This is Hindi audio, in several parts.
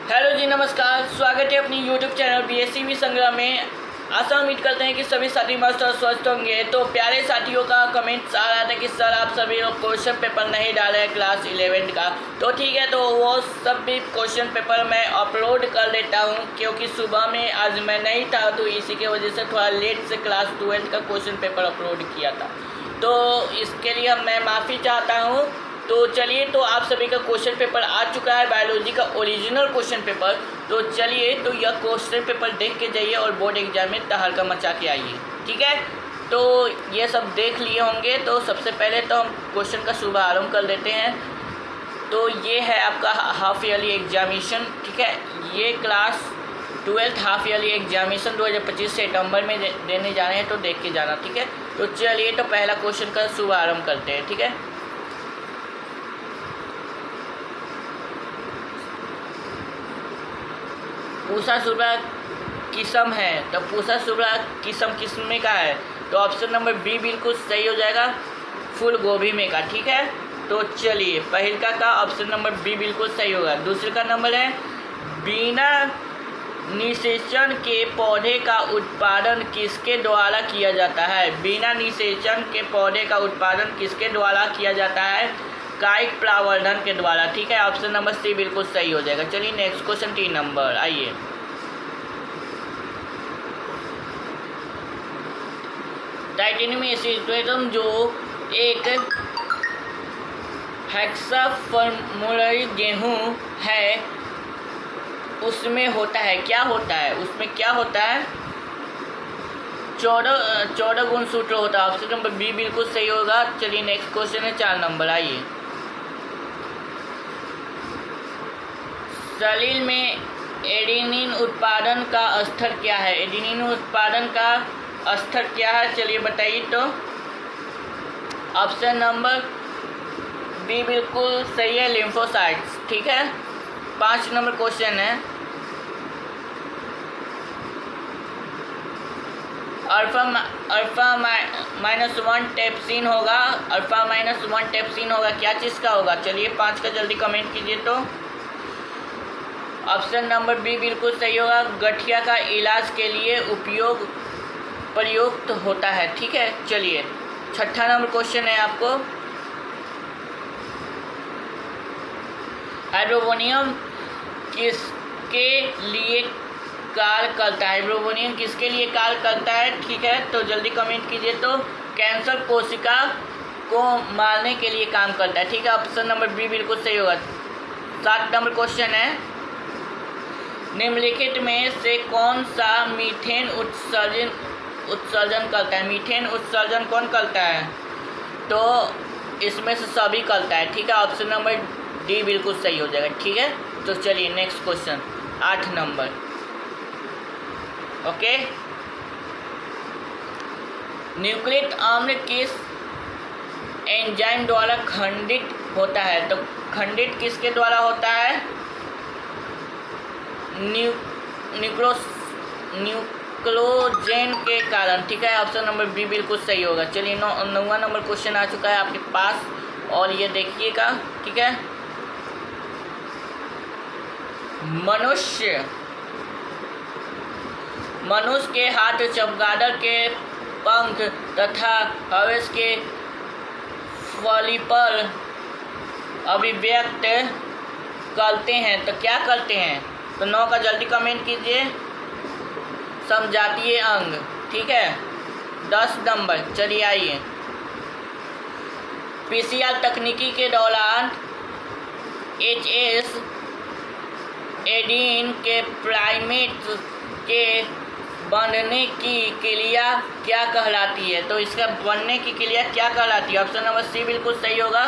हेलो जी, नमस्कार। स्वागत है अपनी यूट्यूब चैनल BSCB संग्राम में। आशा उम्मीद करते हैं कि सभी साथी मास्टर स्वस्थ होंगे। तो प्यारे साथियों का कमेंट्स आ रहा था कि सर आप सभी लोग क्वेश्चन पेपर नहीं डाले हैं क्लास 11 का। तो ठीक है, तो वो सब भी क्वेश्चन पेपर मैं अपलोड कर लेता हूँ, क्योंकि सुबह में आज मैं नहीं था, तो इसी के वजह से थोड़ा लेट से क्लास 12 का क्वेश्चन पेपर अपलोड किया था। तो इसके लिए मैं माफ़ी चाहता हूँ। तो चलिए, तो आप सभी का क्वेश्चन पेपर आ चुका है, बायोलॉजी का ओरिजिनल क्वेश्चन पेपर। तो चलिए, तो यह क्वेश्चन पेपर देख के जाइए और बोर्ड एग्जाम में तहलका मचा के आइए, ठीक है। तो ये सब देख लिए होंगे। तो सबसे पहले तो हम क्वेश्चन का शुभारंभ कर लेते हैं। तो ये है आपका हाफ ईयरली एग्जामिनेशन, ठीक है। ये क्लास 12 हाफ ईयरली एग्जामिनेशन 2025 सितंबर में देने जा रहे हैं, तो देख के जाना, ठीक है। तो चलिए, तो पहला क्वेश्चन का शुभारंभ करते हैं, ठीक है। पूसा सुबरा किस्म है, तो पूसा सुबरा किस्म में का है, तो ऑप्शन नंबर बी बिल्कुल सही हो जाएगा, फूल गोभी में का, ठीक है। तो चलिए, पहला का ऑप्शन नंबर बी बिल्कुल सही होगा। दूसरे का नंबर है बिना निषेचन के पौधे का उत्पादन किसके द्वारा किया जाता है। बिना निषेचन के पौधे का उत्पादन किसके द्वारा किया जाता है। कायिक प्रवर्धन के द्वारा, ठीक है। ऑप्शन नंबर सी बिल्कुल सही हो जाएगा। चलिए नेक्स्ट क्वेश्चन 3 नंबर, आइए। टाइटेनियम एसिटेटम जो एक हेक्साफॉर्मुलरी गेहूं है, उसमें होता है, क्या होता है, उसमें क्या होता है। 14 गुणसूत्र होता है। ऑप्शन नंबर बी बिल्कुल सही होगा। चलिए नेक्स्ट क्वेश्चन है 4 नंबर, आइए। शरीर में एडेनिन उत्पादन का स्तर क्या है। एडेनिन उत्पादन का स्तर क्या है, चलिए बताइए। तो ऑप्शन नंबर बी बिल्कुल सही है, लिम्फोसाइट्स, ठीक है। 5 नंबर क्वेश्चन है, अल्फा माइनस 1 टेप्सिन होगा। अल्फा माइनस 1 टेप्सिन होगा, क्या चीज़ का होगा। चलिए 5 का जल्दी कमेंट कीजिए। तो ऑप्शन नंबर बी बिल्कुल सही होगा, गठिया का इलाज के लिए प्रयुक्त होता है, ठीक है। चलिए 6ठा नंबर क्वेश्चन है आपको, हाइड्रोबोनियम किसके लिए कार्य करता है। हाइड्रोबोनियम किसके लिए कार्य करता है, ठीक है। तो जल्दी कमेंट कीजिए। तो कैंसर कोशिका को मारने के लिए काम करता है, ठीक है। ऑप्शन नंबर बी बिल्कुल सही होगा। 7 नंबर क्वेश्चन है, निम्नलिखित में से कौन सा मीथेन उत्सर्जन करता है। मीथेन उत्सर्जन कौन करता है, तो इसमें से सभी करता है, ठीक है। ऑप्शन नंबर डी बिल्कुल सही हो जाएगा, ठीक है। तो चलिए next question 8 number, okay. Nucleic अम्ल किस एंजाइम द्वारा खंडित होता है। तो खंडित किसके द्वारा होता है, न्यूक्लोजेन के कारण, ठीक है। ऑप्शन नंबर बी बिल्कुल सही होगा। चलिए 9वां नंबर क्वेश्चन आ चुका है आपके पास, और ये देखिएगा, ठीक है। मनुष्य के हाथ, चमगादड़ के पंख तथा हवेस के फॉलिपल अभिव्यक्त करते हैं, तो क्या करते हैं। तो 9 का जल्दी कमेंट कीजिए, समजातीय अंग, ठीक है। 10 नंबर, चलिए आइए। PCR तकनीकी के दौरान HS एडीन के प्राइमेट के बनने की क्रिया क्या कहलाती है। तो इसका बनने की क्रिया क्या कहलाती है। ऑप्शन नंबर सी बिल्कुल सही होगा,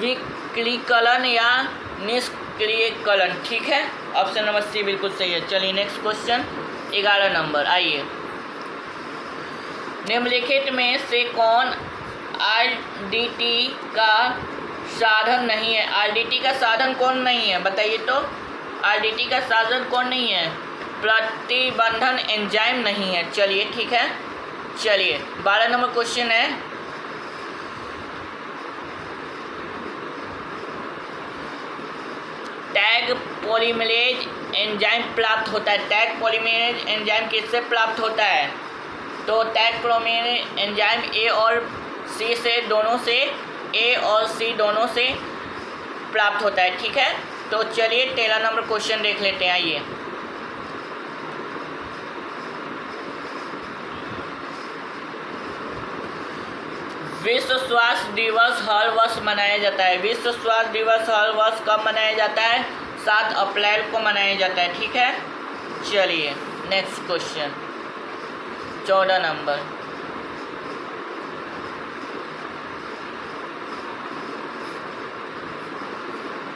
विक्रीकरण या निष्क्रियकरण, ठीक है। ऑप्शन नंबर सी बिल्कुल सही है। चलिए नेक्स्ट क्वेश्चन 11 नंबर, आइए। निम्नलिखित में से कौन RDT का साधन नहीं है। RDT का साधन कौन नहीं है, बताइए। तो RDT का साधन कौन नहीं है, प्रतिबंधन एंजाइम नहीं है, चलिए ठीक है। चलिए 12 नंबर क्वेश्चन है, टैग पॉलीमरेज एंजाइम प्राप्त होता है। टैग पॉलीमरेज एंजाइम किससे प्राप्त होता है? तो टैग पॉलीमरेज एंजाइम ए और सी से दोनों से प्राप्त होता है। ठीक है, तो चलिए 13 नंबर क्वेश्चन देख लेते हैं। आइए, विश्व स्वास्थ्य दिवस हर वर्ष मनाया जाता है। विश्व स्वास्थ्य दिवस हर वर्ष कब मनाया जाता है? 7 अप्रैल को मनाया जाता है। ठीक है, चलिए नेक्स्ट क्वेश्चन 14 नंबर।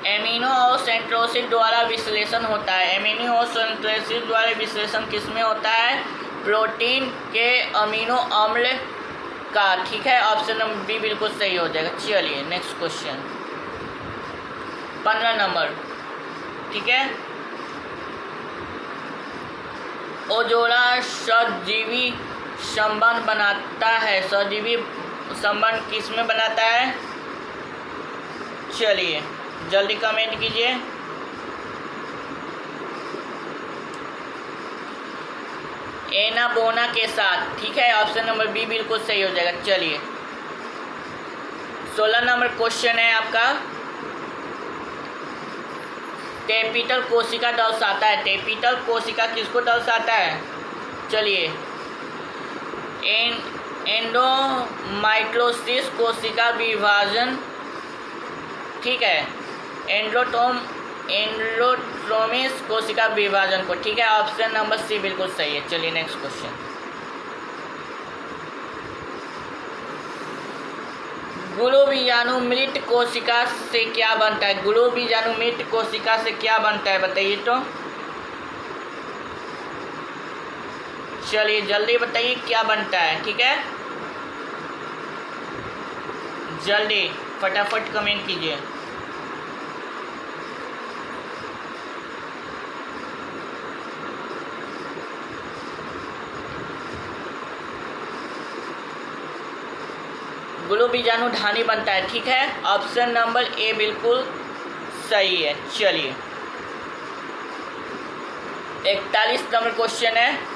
एमिनो और सेंट्रोसिड द्वारा विश्लेषण होता है। एमिनो और सेंट्रोसिड द्वारा विश्लेषण किसमें होता है? प्रोटीन के अमीनो अम्ल का। ठीक है, ऑप्शन नंबर बी बिल्कुल सही हो जाएगा। चलिए नेक्स्ट क्वेश्चन 15 नंबर। ठीक है, ओजोला सजीवी संबंध बनाता है। सजीवी संबंध किसमें बनाता है? चलिए जल्दी कमेंट कीजिए। एनाबोना के साथ। ठीक है, ऑप्शन नंबर बी बिल्कुल सही हो जाएगा। चलिए 16 नंबर क्वेश्चन है आपका। टेपिटल कोशिका दर्शाता है। टेपिटल कोशिका किसको दर्शाता है? चलिए, एंडोमाइटोसिस कोशिका विभाजन। ठीक है, एंडोट्रोमिस कोशिका विभाजन को। ठीक है, ऑप्शन नंबर सी बिल्कुल सही है। चलिए नेक्स्ट क्वेश्चन। गुलोबीजाणु मृत कोशिका से क्या बनता है? गुलोबीजाणु मृत कोशिका से क्या बनता है, बताइए तो। चलिए जल्दी बताइए क्या बनता है। ठीक है, जल्दी फटाफट कमेंट कीजिए। गुलोबीजाणु धानी बनता है। ठीक है, ऑप्शन नंबर ए बिल्कुल सही है। चलिए 41 नंबर क्वेश्चन है।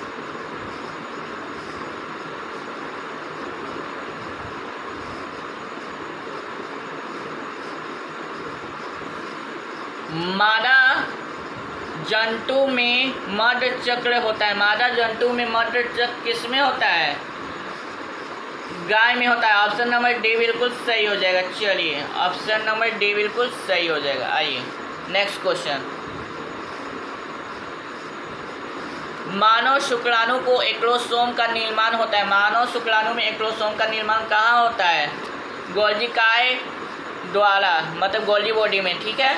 मादा जंतु में मध्य चक्र होता है। मादा जंतु में मध्य चक्र किसमें होता है? गाय में होता है। ऑप्शन नंबर डी बिल्कुल सही हो जाएगा। चलिए ऑप्शन नंबर डी बिल्कुल सही हो जाएगा। आइए नेक्स्ट क्वेश्चन। मानव शुक्राणु को एक्रोसोम का निर्माण होता है। मानव शुक्राणु में एक्रोसोम का निर्माण कहाँ होता है? गोल्जिकाय द्वारा, मतलब गोल्जी बॉडी में। ठीक है,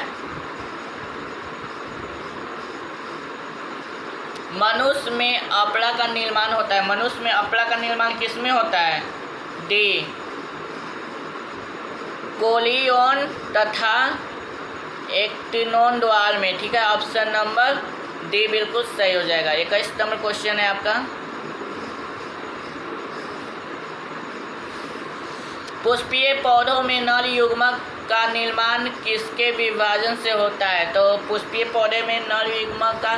मनुष्य में अपड़ा का निर्माण होता है। मनुष्य में अपड़ा का निर्माण किसमें होता है? डी कोलियन तथा एक्टिनोन द्वार में। ठीक है, ऑप्शन नंबर डी बिल्कुल सही हो जाएगा। 21 नंबर क्वेश्चन है आपका। पुष्पीय पौधों में नर युग्मक का निर्माण किसके विभाजन से होता है? तो पुष्पीय पौधे में नर युग्मक का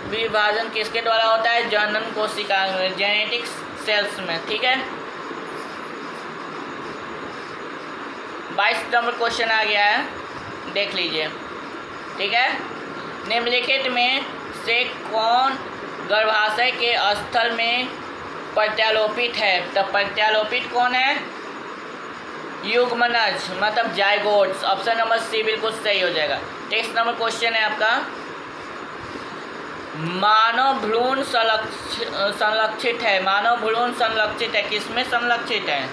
विभाजन किसके द्वारा होता है? जनन कोशिका, जेनेटिक सेल्स में। ठीक है, 22 नंबर क्वेश्चन आ गया है, देख लीजिए। ठीक है, निम्नलिखित में से कौन गर्भाशय के स्थल में प्रत्यारोपित है? तो प्रत्यारोपित कौन है? युग्मनज, मतलब जायगोट्स। ऑप्शन नंबर सी बिल्कुल सही हो जाएगा। 23 नंबर क्वेश्चन है आपका। मानव भ्रूण संरक्षित है। मानव भ्रूण संरक्षित है, किसमें संरक्षित है?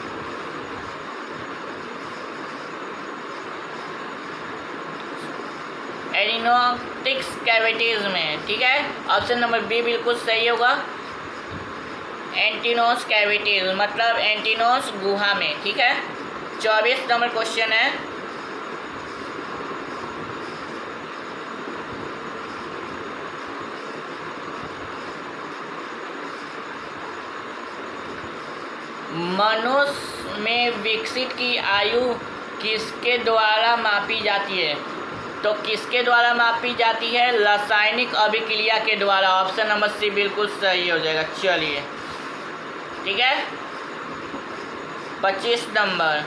एडिनोटिक्स कैविटीज में। ठीक है, ऑप्शन नंबर बी बिल्कुल सही होगा। एंटिनोस कैविटीज मतलब एंटिनोस गुहा में। ठीक है, 24 नंबर क्वेश्चन है। मनुष्य में विकसित की आयु किसके द्वारा मापी जाती है? तो किसके द्वारा मापी जाती है? रासायनिक अभिक्रिया के द्वारा। ऑप्शन नंबर सी बिल्कुल सही हो जाएगा। चलिए ठीक है। 25 नंबर,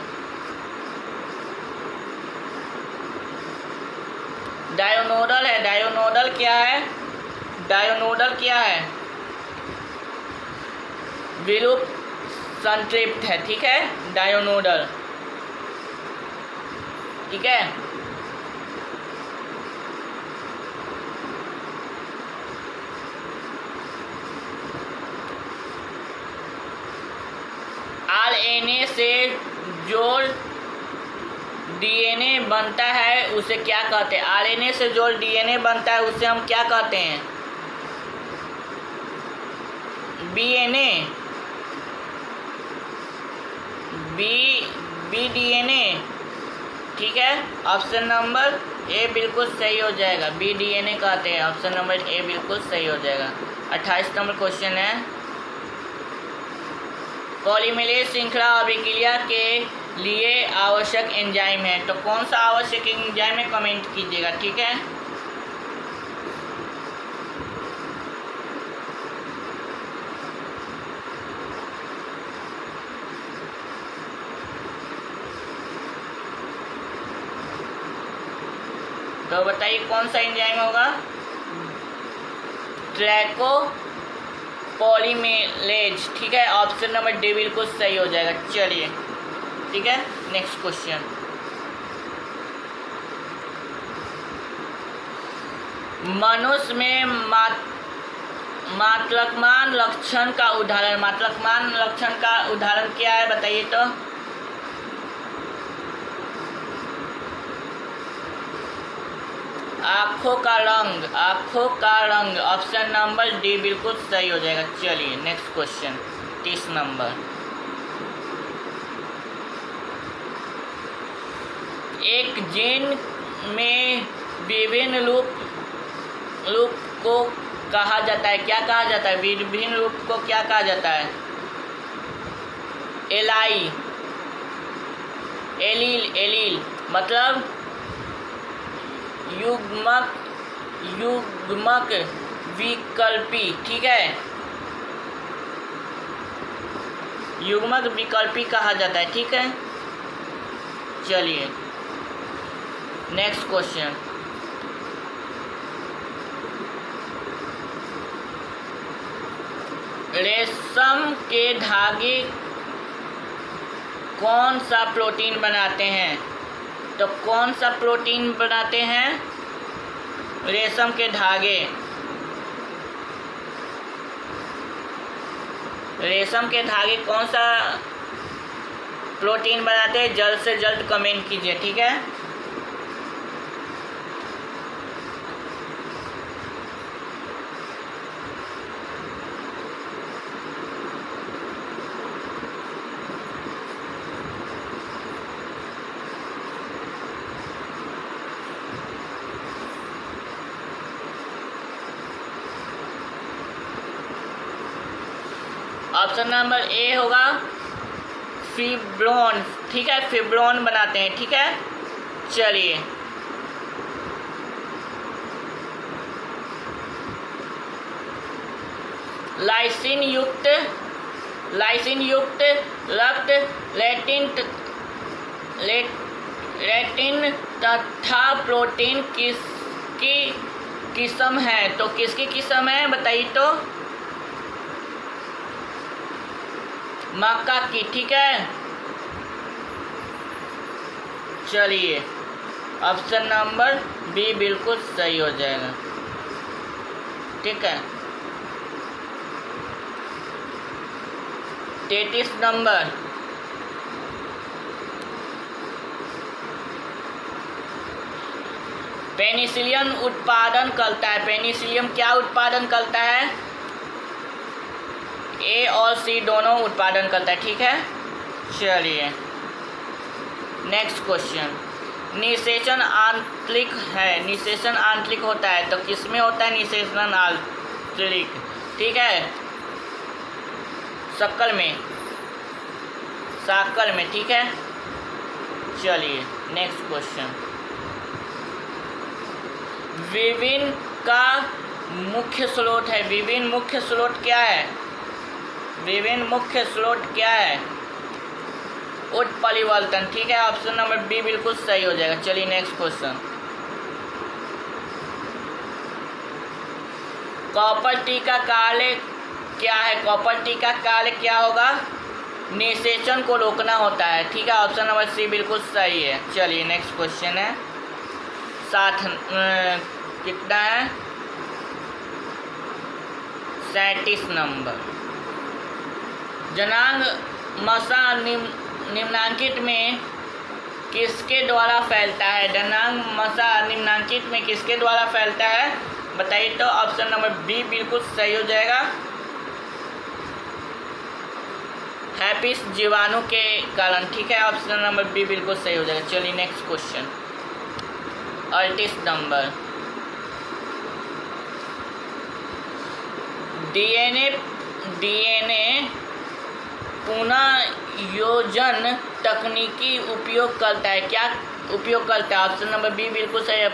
डायोनोडल है। डायोनोडल क्या है? डायोनोडल क्या है? विलुप्त संतृप्त है। ठीक है, डायोनोडल। ठीक है, आरएनए से जो डीएनए बनता है उसे क्या कहते हैं? आरएनए से जो डीएनए बनता है उसे हम क्या कहते हैं? बीएनए, बीडीएनए। ठीक है, ऑप्शन नंबर ए बिल्कुल सही हो जाएगा। बीडीएनए कहते हैं। ऑप्शन नंबर ए बिल्कुल सही हो जाएगा। 28 नंबर क्वेश्चन है, पॉलीमेरेज श्रृंखला अभिक्रिया के लिए आवश्यक एंजाइम है। तो कौन सा आवश्यक एंजाइम है? कमेंट कीजिएगा। ठीक है, तो बताइए कौन सा एंजाइम होगा? ट्रैको पॉलीमेरेज। ठीक है, ऑप्शन नंबर डी बिल्कुल सही हो जाएगा। चलिए ठीक है, नेक्स्ट क्वेश्चन, मनुष्य में मात्रकमान लक्षण का उदाहरण। मात्रकमान लक्षण का उदाहरण क्या है बताइए तो? आँखों का रंग। आँखों का रंग। ऑप्शन नंबर डी बिल्कुल सही हो जाएगा। चलिए नेक्स्ट क्वेश्चन, 30 नंबर, एक जीन में विभिन्न रूप को कहा जाता है। क्या कहा जाता है? विभिन्न रूप को क्या कहा जाता है? एलील। एलील मतलब युग्मक विकल्पी। ठीक है, युग्मक विकल्पी कहा जाता है। ठीक है, चलिए नेक्स्ट क्वेश्चन, रेशम के धागे कौन सा प्रोटीन बनाते हैं? तो कौन सा प्रोटीन बनाते हैं? रेशम के धागे। रेशम के धागे कौन सा प्रोटीन बनाते हैं? जल्द से जल्द कमेंट कीजिए। ठीक है, ऑप्शन नंबर ए होगा फिब्रोन। ठीक है, फिब्रोन बनाते हैं। ठीक है, चलिए लाइसिन युक्त रक्त लेटिन तथा प्रोटीन किसकी किस्म है? तो किसकी किस्म है बताइए तो? मक्का की। ठीक है, चलिए ऑप्शन नंबर बी बिल्कुल सही हो जाएगा। ठीक है, 33 नंबर, पेनिसिलियम उत्पादन करता है। पेनिसिलियम क्या उत्पादन करता है? ए और सी दोनों उत्पादन करता है। ठीक है, चलिए नेक्स्ट क्वेश्चन, निषेचन आंतरिक है। निषेचन आंतरिक होता है तो किसमें होता है निषेचन आंतरिक? ठीक है, शक्कर में, साकर में। ठीक है, चलिए नेक्स्ट क्वेश्चन, विभिन्न का मुख्य स्रोत है। विभिन्न मुख्य स्रोत क्या है? विभिन्न मुख्य स्रोत क्या है? उत्परिवर्तन। ठीक है, ऑप्शन नंबर बी बिल्कुल सही हो जाएगा। चलिए नेक्स्ट क्वेश्चन। कॉपर टी का कार्य क्या है? कॉपर टी का कार्य क्या होगा? निषेचन को रोकना होता है। ठीक है, ऑप्शन नंबर सी बिल्कुल सही है। चलिए नेक्स्ट क्वेश्चन है 60 कितना है? 37 नंबर। जनांग मशा निम्नांकित में किसके द्वारा फैलता है? जनांग मशा निम्नांकित में किसके द्वारा फैलता है बताइए। तो ऑप्शन नंबर बी बिल्कुल सही हो जाएगा। हैपिस जीवाणु के कारण। ठीक है, ऑप्शन नंबर बी बिल्कुल सही हो जाएगा। चलिए नेक्स्ट क्वेश्चन 38 नंबर। डीएनए पुनर्योजन तकनीकी उपयोग करता है। क्या उपयोग करता है? ऑप्शन नंबर बी बिल्कुल सही है।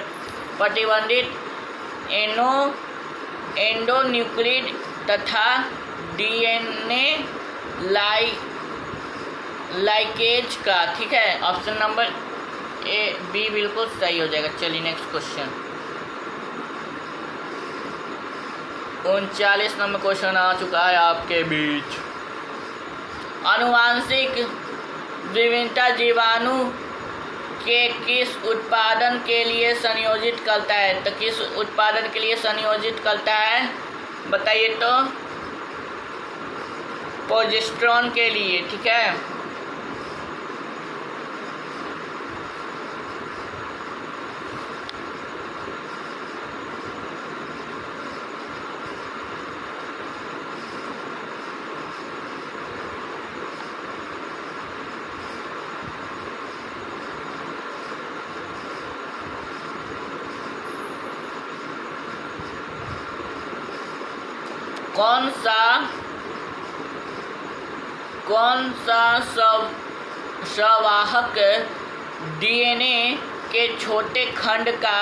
प्रतिबंधित एंडोन्यूक्लिड तथा डीएनए लाइकेज का। ठीक है, ऑप्शन नंबर ए बी बिल्कुल सही हो जाएगा। चलिए नेक्स्ट क्वेश्चन 39 नंबर क्वेश्चन आ चुका है आपके बीच। आनुवांशिक विभिन्नता जीवाणु के किस उत्पादन के लिए संयोजित करता है? तो किस उत्पादन के लिए संयोजित करता है बताइए। तो प्रोजेस्टेरॉन के लिए। ठीक है, कौन सा संवाहक डीएनए के छोटे खंड का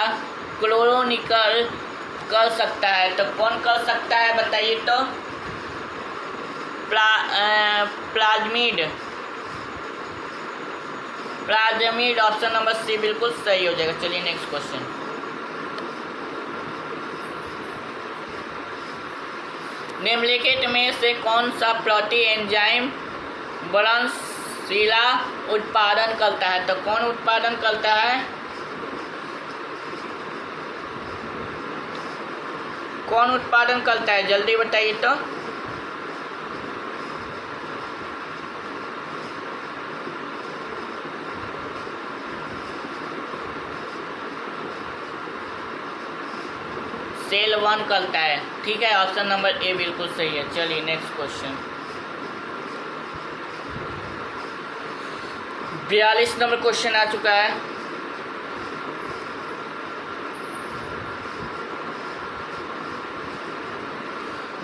क्लोनिकल कर सकता है? तो कौन कर सकता है बताइए। तो प्लाज्मिड ऑप्शन नंबर सी बिल्कुल सही हो जाएगा। चलिए नेक्स्ट क्वेश्चन। निम्नलिखित में से कौन सा प्रोटीन एंजाइम बढ़नशीला उत्पादन करता है? तो कौन उत्पादन करता है? कौन उत्पादन करता है जल्दी बताइए। तो सेल 1 करता है। ठीक है, ऑप्शन नंबर ए बिल्कुल सही है। चलिए नेक्स्ट क्वेश्चन 42 नंबर क्वेश्चन आ चुका है।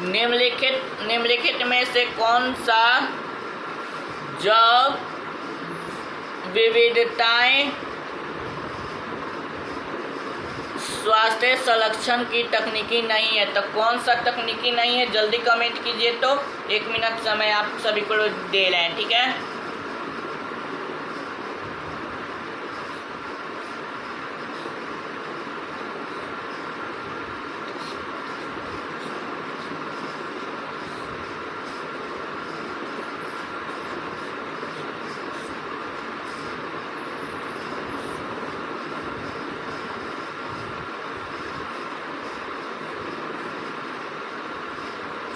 निम्नलिखित में से कौन सा जैव विविधताएं स्वास्थ्य संरक्षण की तकनीकी नहीं है? तो कौन सा तकनीकी नहीं है जल्दी कमेंट कीजिए। तो 1 मिनट समय आप सभी को दे रहे हैं। ठीक है,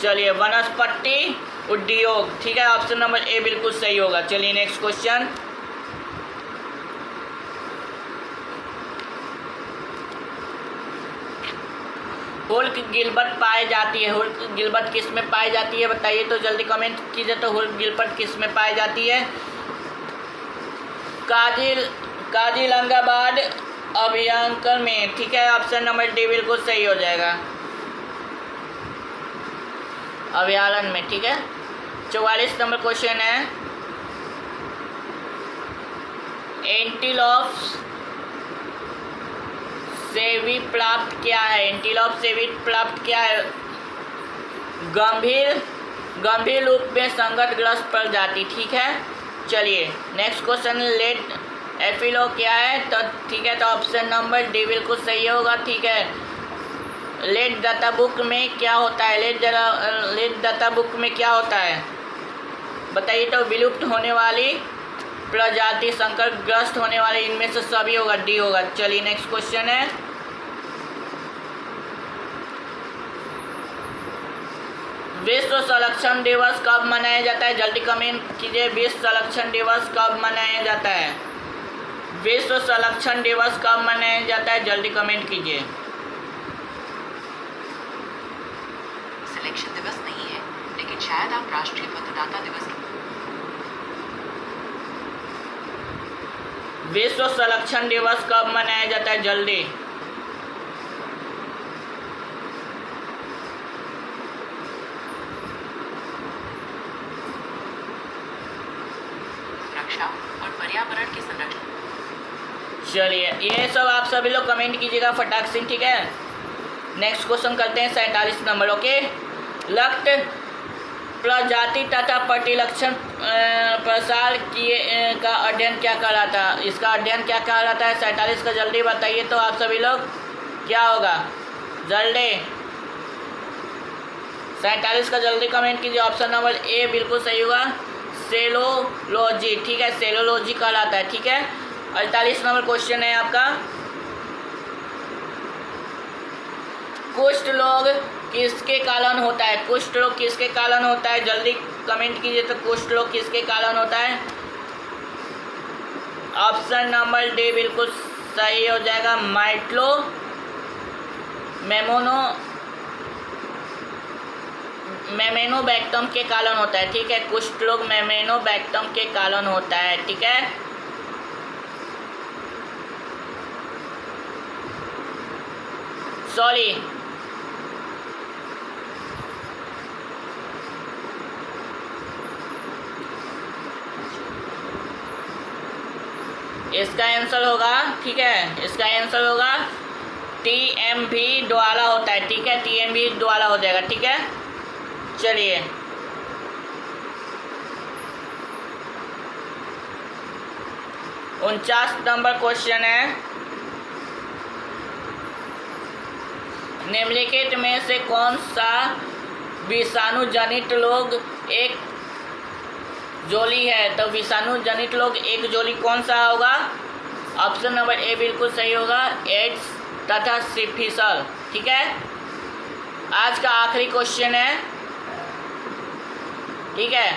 चलिए वनस्पति उद्योग। ठीक है, ऑप्शन नंबर ए बिल्कुल सही होगा। चलिए नेक्स्ट क्वेश्चन हुल्क गिलबर्ट पाई जाती है। हुल्क गिलबर्ट किस में पाई जाती है बताइए। तो जल्दी कमेंट कीजिए। तो हुल्क गिलबर्ट किस में पाई जाती है? काजिलंगाबाद अभयारण्य में। ठीक है, ऑप्शन नंबर डी बिल्कुल सही हो जाएगा। अभयारण्य में। ठीक है, 44 नंबर क्वेश्चन है एंटीलोप्स से विप्लव क्या है? एंटीलोप से विप्लव क्या है? गंभीर रूप में संकटग्रस्त प्रजाति। ठीक है, चलिए नेक्स्ट क्वेश्चन, लेट एफिलो क्या है? तो ठीक है, तो ऑप्शन नंबर डी बिल्कुल सही होगा। ठीक है, लेट डाटा बुक में क्या होता है? लेट डाटा बुक में क्या होता है बताइए? तो विलुप्त होने वाली प्रजाति, संकटग्रस्त होने वाले, इनमें से सभी होगा, डी होगा। चलिए नेक्स्ट क्वेश्चन है, विश्व संरक्षण दिवस कब मनाया जाता है? जल्दी कमेंट कीजिए, विश्व संरक्षण दिवस कब मनाया जाता है? विश्व संरक्षण दिवस कब मनाया जाता है? जल्दी कमेंट कीजिए। सिलेक्शन दिवस नहीं है, लेकिन शायद आप राष्ट्रीय मतदाता दिवस। विश्व संरक्षण दिवस कब मनाया जाता है? जल्दी। सुरक्षा और पर्यावरण के संरक्षण। चलिए ये सब आप सभी लोग कमेंट कीजिएगा फटाक से। ठीक है, नेक्स्ट क्वेश्चन करते हैं 47 नंबर। ओके, लक्त प्रजाति तथा प्रतिलक्षण प्रसार किए का अध्ययन क्या कहलाता है? इसका अध्ययन क्या कहलाता है? 47 का जल्दी बताइए तो आप सभी लोग, क्या होगा? जल्दी 47 का जल्दी कमेंट कीजिए। ऑप्शन नंबर ए बिल्कुल सही होगा, सेलोलॉजी। ठीक है, सेलोलॉजी कहलाता है। ठीक है, 48 नंबर क्वेश्चन है आपका, कुष्ठ रोग किसके कारण होता है? कुष्ठ रोग किसके कारण होता है? जल्दी कमेंट कीजिए तो कुष्ठ रोग किसके कारण होता है? ऑप्शन नंबर डी बिल्कुल सही हो जाएगा, मेमेनोबैक्टम के कारण होता है। ठीक है, कुष्ठ रोग मेमेनोबैक्टम के कारण होता है। ठीक है, सॉरी इसका आंसर होगा, ठीक है, इसका आंसर होगा TMV द्वारा होता है। ठीक है, TMV द्वारा हो जाएगा। ठीक है, चलिए उनचास नंबर क्वेश्चन है, निम्नलिखित में से कौन सा विषाणु जनित रोग एक जोली है? तो विषाणु जनित रोग एक जोली कौन सा होगा? ऑप्शन नंबर ए बिल्कुल सही होगा, एड्स तथा सिफिलिस। ठीक है, आज का आखिरी क्वेश्चन है। ठीक है,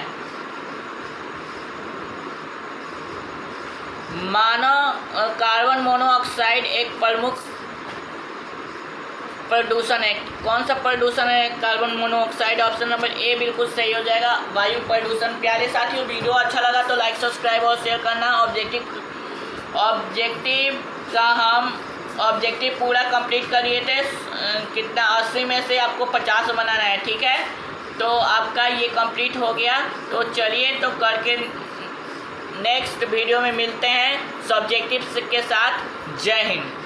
मानव कार्बन मोनोऑक्साइड एक प्रमुख प्रदूषण है। कौन सा प्रदूषण है carbon monoxide? Option number A बिल्कुल सही हो जाएगा, वायु प्रदूषण। प्यारे साथियों, वीडियो अच्छा लगा तो लाइक, सब्सक्राइब और शेयर करना। ऑब्जेक्टिव पूरा कंप्लीट करिए थे, कितना 80 में से आपको 50 बनाना है। ठीक है, तो आपका ये कंप्लीट हो गया। तो चलिए तो करके नेक्स्ट वीडियो में मिलते हैं सब्जेक्टिव्स के साथ। जय हिंद।